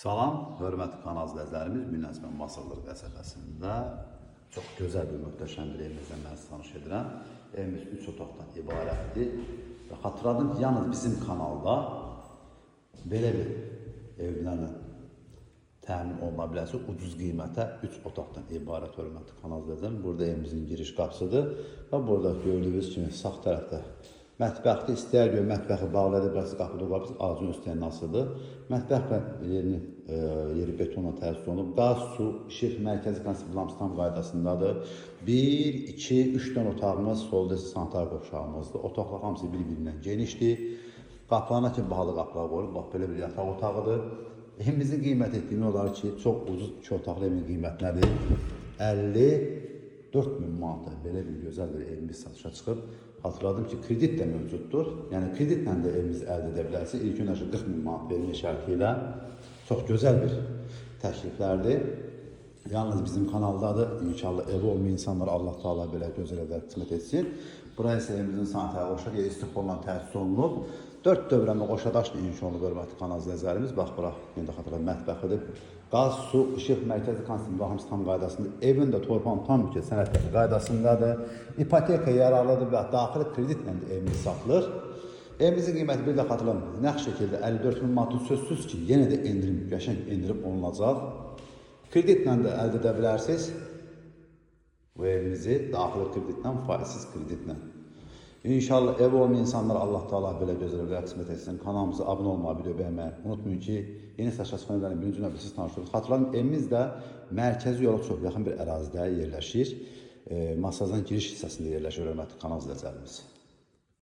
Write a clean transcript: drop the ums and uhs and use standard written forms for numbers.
Salam, hörmətli kanal izləyicilərimiz, Münəzmən Masırlıq qəsəbəsində çox gözəl bir möhtəşəm bir evimizlə mən sizi tanış edirəm. Evimiz 3 otaqdan ibarətdir və xatırladım ki, yalnız bizim kanalda belə bir evlərlə təmin oluna bilərsə, ucuz qiymətə 3 otaqdan ibarət hörmətli kanal izləyicilərimiz. Burada evimizin giriş qapısıdır və burada gördüyünüz kimi sağ tərəfdə mətbəxdə istəyər görə mətbəxi bağlı edib, qapıda olabilir, ağacın üstündən asılıdır. Mətbəx yeri betonla təsis olunub. Qaz, su, işıq, mərkəzi konseptli lamstan qaydasındadır. 1, 2, 3 dənə otağımız, solda sanitar qovşağımızdır. Otaqlar hamısı bir-birindən genişdir. Qapılarına ki, bahalı qapılar qoyulub. Bax, belə bir yataq otağıdır. Evimizin qiymət etdiyini olar ki, çox ucuz 2 otaqlı evin qiymət nədir? 54.000 manata belə bir gözəl bir evimiz satışa çıxıb. Hatırladım ki, kredit də mövcuddur. Yəni kreditlə də evimizi əldə edə bilərsiniz. İlk öncə 40.000 manat verilmə şərti ilə çox gözəl bir təkliflərdir. Yalnız bizim kanaldadır. İnşallah evi olmayan insanlar Allah Taala belə gözəl evlər qismət etsin. Buraya isə evimizin sanitariya qoşar, yeri istiqbolla təsis olunub. 4 dövrəmə qoşadaşlı inşa olunub hörmətli kanal izləyicilərimiz. Bax, bura yenə də xatırladım, mətbəxidir. Qaz, su, işıq, mərkəzi konseptli hamısı tam qaydasındadır. Evin də torpağın tam mülkiyyət sənədləri qaydasındadır. İpoteka yararlıdır və daxili kreditlə də evimiz satılır. Evimizin qiyməti bir də xatırladım. Nəqd şəkildə 54.000 manat sözsüz ki, yenə də endirim, qəşəng endirib olunacaq. Kreditlə də əldə edə bilərsiniz bu evimizi daxili kreditlə, faizsiz kreditlə. İnşallah ev olmayan insanlar Allah Taala belə gözəl evlər qismət etsin. Kanalımıza abunə olmağı, video bəyənməyi unutmayın ki, yeni saçaq fənlərin birinci növbəsi siz tanışdırırız. Xatırlayın, evimiz də mərkəzi yola çox yaxın bir ərazidə yerləşir. Masazdan giriş hissəsində yerləşir hörmətli kanal izləyicilərimiz.